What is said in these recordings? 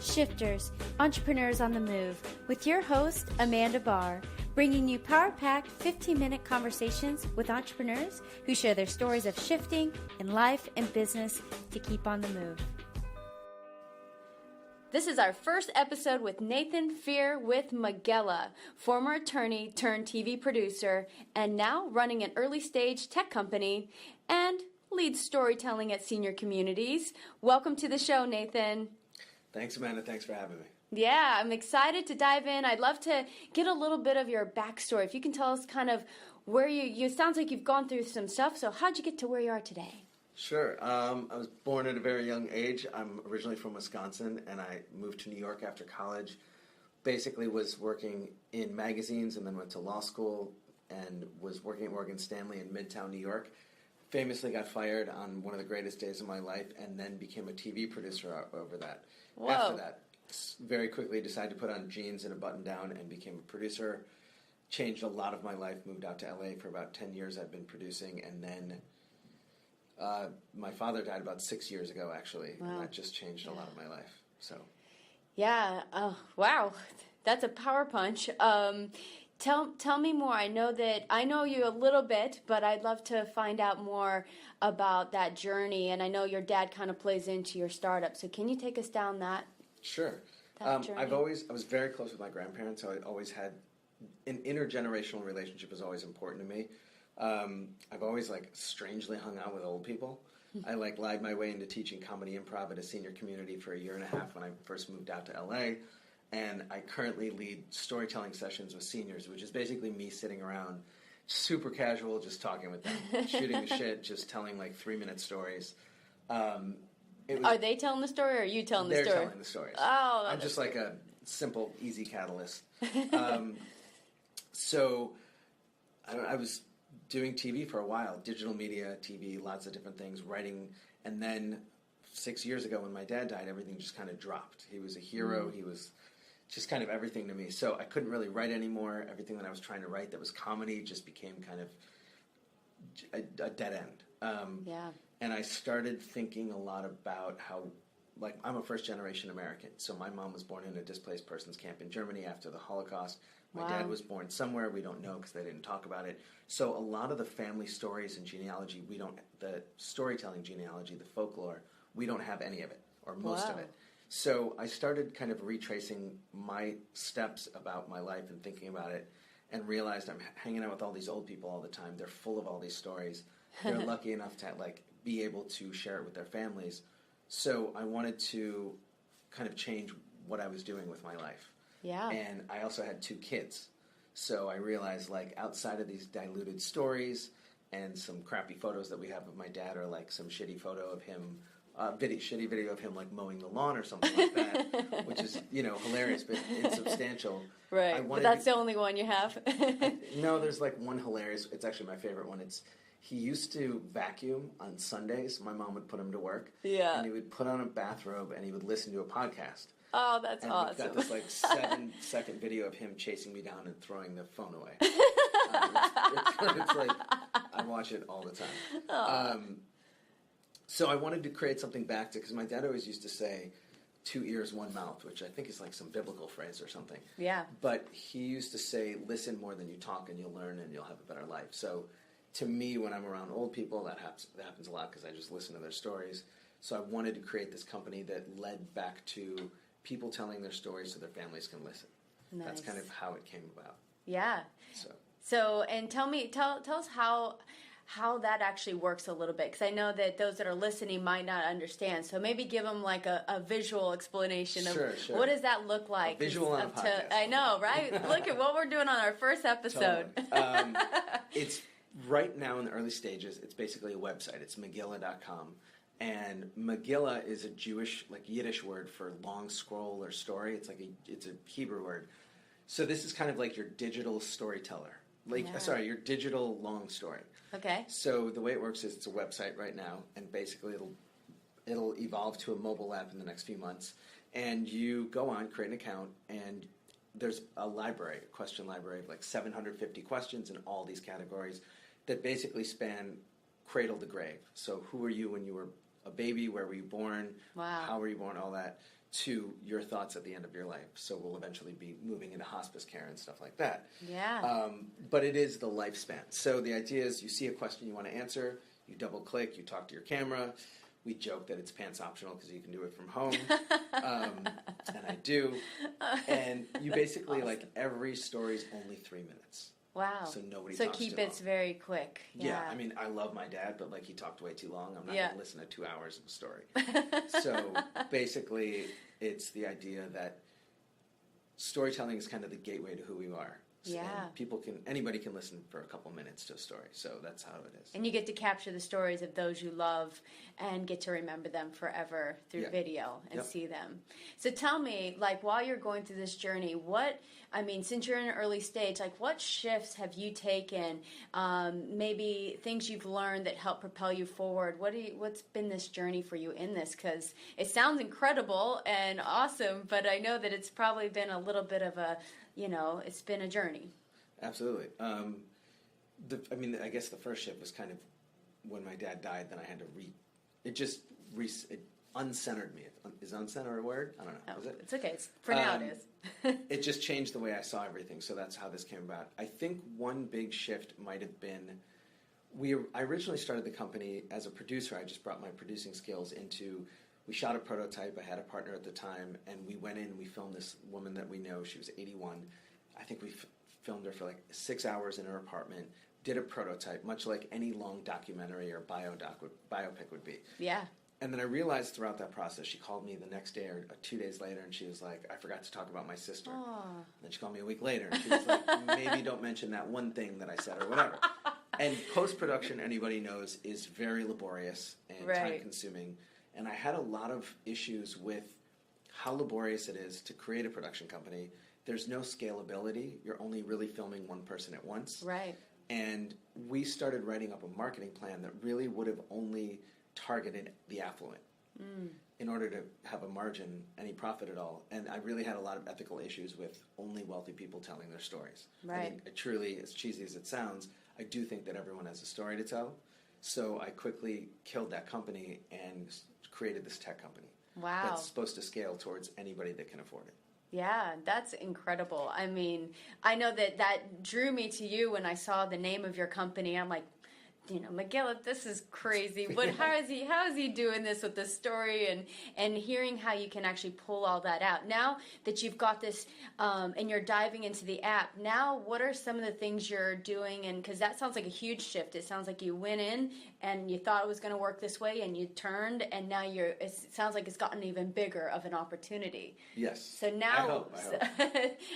shifters, entrepreneurs on the move, with your host, Amanda Barr, bringing you power-packed 15-minute conversations with entrepreneurs who share their stories of shifting in life and business to keep on the move. This is our first episode with Nathan Fear with Megilla, former attorney turned TV producer, and now running an early-stage tech company and leads storytelling at senior communities. Welcome to the show, Nathan. Thanks, Amanda. Thanks for having me. Yeah, I'm excited to dive in. I'd love to get a little bit of your backstory. If you can tell us kind of where you sounds like you've gone through some stuff. So how'd you get to where you are today? Sure. I was born at a very young age. I'm originally from Wisconsin, and I moved to New York after college. Basically was working in magazines and then went to law school and was working at Morgan Stanley in Midtown, New York. Famously got fired on one of the greatest days of my life and then became a TV producer over that. Whoa. After that, very quickly decided to put on jeans and a button down and became a producer. Changed a lot of my life, moved out to LA for about 10 years I've been producing, and then my father died about 6 years ago, actually. Wow. And that just changed a lot of my life. So, yeah. Wow. That's a power punch. Tell me more. I know you a little bit, but I'd love to find out more about that journey. And I know your dad kind of plays into your startup. So can you take us down that? Sure. Journey? I was very close with my grandparents, so I always had an intergenerational relationship is always important to me. I've always strangely hung out with old people. I lied my way into teaching comedy improv at a senior community for a year and a half when I first moved out to LA. And I currently lead storytelling sessions with seniors, which is basically me sitting around, super casual, just talking with them, shooting the shit, just telling 3-minute stories. Are they telling the story or are you telling the story? They're telling the stories. Oh, I'm just like a simple, easy catalyst. So I was doing TV for a while, digital media, TV, lots of different things, writing, and then 6 years ago when my dad died, everything just kind of dropped. He was a hero. He was just kind of everything to me. So I couldn't really write anymore. Everything that I was trying to write that was comedy just became kind of a dead end. Yeah. And I started thinking a lot about how, I'm a first-generation American. So my mom was born in a displaced persons camp in Germany after the Holocaust. My dad was born somewhere. We don't know because they didn't talk about it. So a lot of the family stories and genealogy, the storytelling genealogy, the folklore, we don't have any of it, or most of it. So I started kind of retracing my steps about my life and thinking about it and realized I'm hanging out with all these old people all the time. They're full of all these stories. They're lucky enough to be able to share it with their families. So I wanted to kind of change what I was doing with my life. Yeah. And I also had 2 kids. So I realized outside of these diluted stories and some crappy photos that we have of my dad or some shitty photo of him, shitty video of him mowing the lawn or something like that, which is, hilarious but insubstantial. Right, but that's the only one you have? No, there's one hilarious, it's actually my favorite one. He used to vacuum on Sundays. My mom would put him to work. Yeah. And he would put on a bathrobe and he would listen to a podcast. Oh, that's awesome. And we've got this 7-second video of him chasing me down and throwing the phone away. It's I watch it all the time. So I wanted to create something back to, because my dad always used to say, 2 ears, 1 mouth, which I think is some biblical phrase or something. Yeah. But he used to say, listen more than you talk and you'll learn and you'll have a better life. So to me, when I'm around old people, that happens a lot because I just listen to their stories. So I wanted to create this company that led back to people telling their stories so their families can listen. Nice. That's kind of how it came about. Yeah. So and tell us how that actually works a little bit, because I know that those that are listening might not understand. So maybe give them a visual explanation of sure. What does that look like? A visual on a podcast. I know, right? Look at what we're doing on our first episode. Totally. It's right now in the early stages. It's basically a website. It's Megilla.com. And Megilla is a Jewish, Yiddish word for long scroll or story. It's a Hebrew word. So this is kind of your digital storyteller. Your digital long story. Okay. So the way it works is it's a website right now, and basically it'll evolve to a mobile app in the next few months. And you go on, create an account, and there's a question library of 750 questions in all these categories that basically span cradle to grave. So who were you when you were a baby? Where were you born? Wow. How were you born? All that. to your thoughts at the end of your life. So we'll eventually be moving into hospice care and stuff like that. Yeah. But it is the lifespan. So the idea is you see a question you want to answer, you double click, you talk to your camera. We joke that it's pants optional because you can do it from home. And I do. And you basically, awesome. like, every story's only 3 minutes. Wow. So nobody So talks keep too it long. very quick. Yeah, I mean, I love my dad, but, like, he talked way too long. I'm not Yeah. going to listen to 2 hours of a story. So basically, it's the idea that storytelling is kind of the gateway to who we are. Yeah. And anybody can listen for a couple minutes to a story. So that's how it is. And you get to capture the stories of those you love and get to remember them forever through video and see them. So tell me, like, while you're going through this journey, since you're in an early stage, like, what shifts have you taken? Maybe things you've learned that help propel you forward. What's been this journey for you in this? Because it sounds incredible and awesome, but I know that it's probably been a little bit of a, it's been a journey. Absolutely. I guess the first shift was kind of when my dad died. Then I had to it uncentered me. Is uncentered a word? I don't know. Is it? It's okay. For now it is. It just changed the way I saw everything. So that's how this came about. I think one big shift might have been I originally started the company as a producer. I just brought my producing skills into. We shot a prototype. I had a partner at the time, and we went in and we filmed this woman that we know. She was 81. I think we filmed her for like 6 hours in her apartment, did a prototype, much like any long documentary or biopic would be. Yeah. And then I realized throughout that process, she called me the next day or 2 days later, and she was like, I forgot to talk about my sister. Aww. And then she called me a week later, and she was like, maybe don't mention that one thing that I said or whatever. And post-production, anybody knows, is very laborious and time-consuming. And I had a lot of issues with how laborious it is to create a production company. There's no scalability. You're only really filming one person at once. Right. And we started writing up a marketing plan that really would have only targeted the affluent in order to have a margin, any profit at all. And I really had a lot of ethical issues with only wealthy people telling their stories. Right. I think truly, as cheesy as it sounds, I do think that everyone has a story to tell. So I quickly killed that company and created this tech company. Wow. That's supposed to scale towards anybody that can afford it. Yeah, that's incredible. I mean, I know that drew me to you when I saw the name of your company. I'm like, Megilla, this is crazy. But how is he doing this with the story and hearing how you can actually pull all that out? Now that you've got this and you're diving into the app, now what are some of the things you're doing? And because that sounds like a huge shift. It sounds like you went in and you thought it was going to work this way and you turned and now it sounds like it's gotten even bigger of an opportunity. Yes. So now I hope.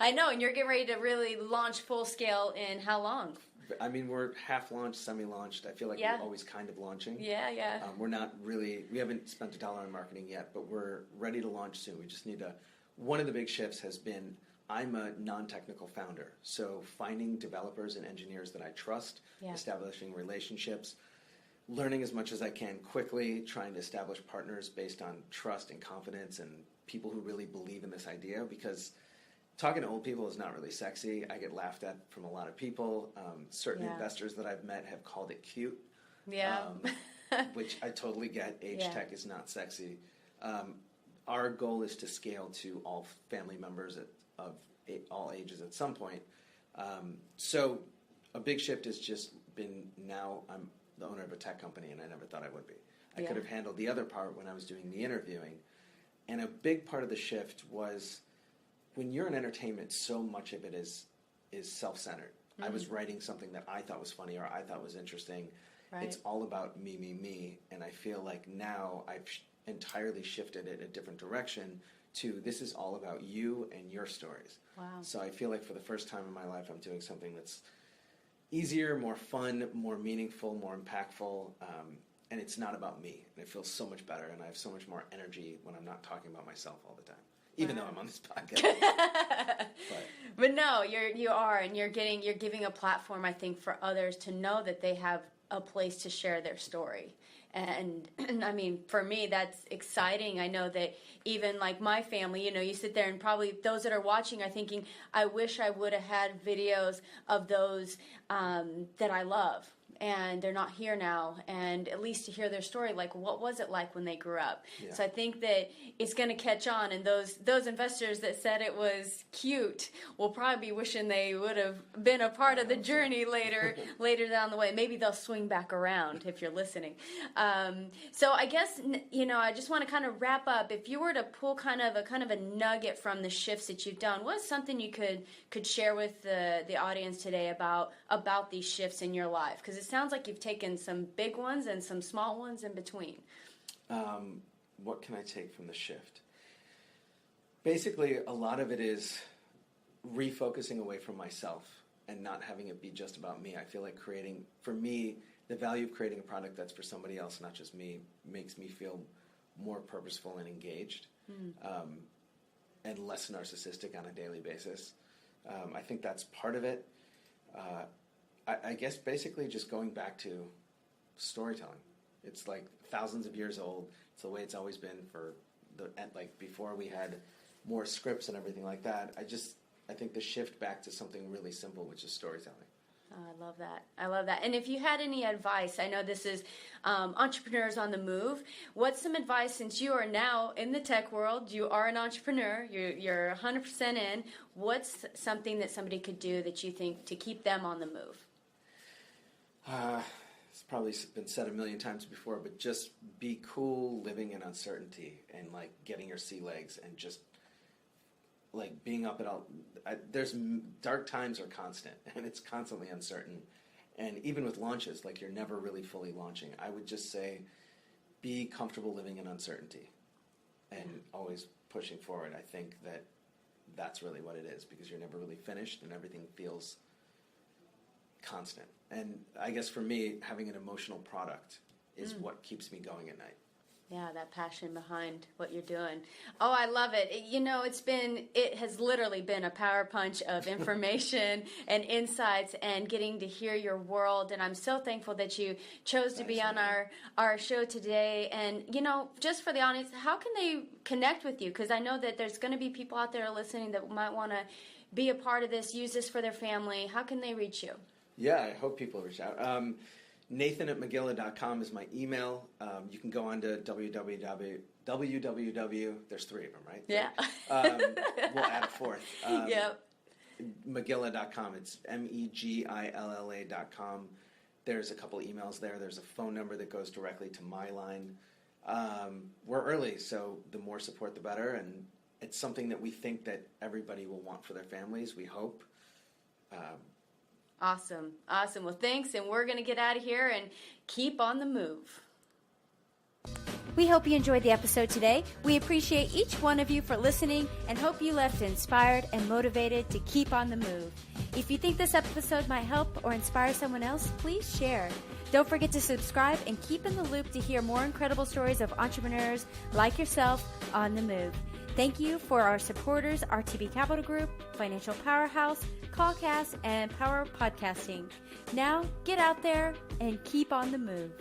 I know, and you're getting ready to really launch full scale in how long? I mean, we're half launched, semi-launched. I feel like we're always kind of launching. Yeah. We're not really, we haven't spent $1 on marketing yet, but we're ready to launch soon. We just need one of the big shifts has been, I'm a non-technical founder. So finding developers and engineers that I trust, establishing relationships, learning as much as I can quickly, trying to establish partners based on trust and confidence and people who really believe in this idea, because talking to old people is not really sexy. I get laughed at from a lot of people. Certain investors that I've met have called it cute, which I totally get. Age tech is not sexy. Our goal is to scale to all family members of all ages at some point. So a big shift has just been now I'm the owner of a tech company, and I never thought I would be. I could have handled the other part when I was doing the interviewing. And a big part of the shift was when you're in entertainment, so much of it is self-centered. I was writing something that I thought was funny or I thought was interesting. Right. It's all about me. And I feel like now I've entirely shifted it a different direction to this is all about you and your stories. Wow. So I feel like for the first time in my life, I'm doing something that's easier, more fun, more meaningful, more impactful, and it's not about me. And it feels so much better, and I have so much more energy when I'm not talking about myself all the time. Even though I'm on this podcast. But no, you are, and you're giving a platform, I think, for others to know that they have a place to share their story. And I mean, for me, that's exciting. I know that even like my family, you sit there and probably those that are watching are thinking, I wish I would have had videos of those that I love. and they're not here now, and at least to hear their story, like what was it like when they grew up. Yeah. So I think that it's going to catch on, and those investors that said it was cute will probably be wishing they would have been a part of the journey later down the way. Maybe they'll swing back around if you're listening. So I guess, I just want to kind of wrap up. If you were to pull kind of a nugget from the shifts that you've done, what's something you could share with the audience today about these shifts in your life? Because it sounds like you've taken some big ones and some small ones in between. What can I take from the shift? Basically, a lot of it is refocusing away from myself and not having it be just about me. I feel like for me, the value of creating a product that's for somebody else, not just me, makes me feel more purposeful and engaged, and less narcissistic on a daily basis. I think that's part of it. I guess basically just going back to storytelling. It's like thousands of years old. It's the way it's always been before we had more scripts and everything like that. I think the shift back to something really simple, which is storytelling. Oh, I love that. And if you had any advice, I know this is Entrepreneurs on the Move. What's some advice, since you are now in the tech world, you are an entrepreneur, you're 100% in, what's something that somebody could do that you think to keep them on the move? It's probably been said a million times before, but just be cool living in uncertainty and getting your sea legs and just being up at all. There's dark times are constant, and it's constantly uncertain. And even with launches, you're never really fully launching. I would just say be comfortable living in uncertainty and always pushing forward. I think that's really what it is, because you're never really finished and everything feels constant. And I guess for me, having an emotional product is what keeps me going at night. Yeah, that passion behind what you're doing. Oh, I love it. It has literally been a power punch of information and insights and getting to hear your world. And I'm so thankful that you chose to be on our show today. And, just for the audience, how can they connect with you? Because I know that there's going to be people out there listening that might want to be a part of this, use this for their family. How can they reach you? Yeah, I hope people reach out. Nathan@Megilla.com is my email. You can go on to www. There's three of them, right? Yeah. We'll add a fourth. Yep. Megilla.com. It's MEGILLA.com. There's a couple emails there. There's a phone number that goes directly to my line. We're early, so the more support, the better. And it's something that we think that everybody will want for their families, we hope. Awesome. Well, thanks, and we're going to get out of here and keep on the move. We hope you enjoyed the episode today. We appreciate each one of you for listening and hope you left inspired and motivated to keep on the move. If you think this episode might help or inspire someone else, please share. Don't forget to subscribe and keep in the loop to hear more incredible stories of entrepreneurs like yourself on the move. Thank you for our supporters, RTB Capital Group, Financial Powerhouse, Callcast, and Power Podcasting. Now, get out there and keep on the move.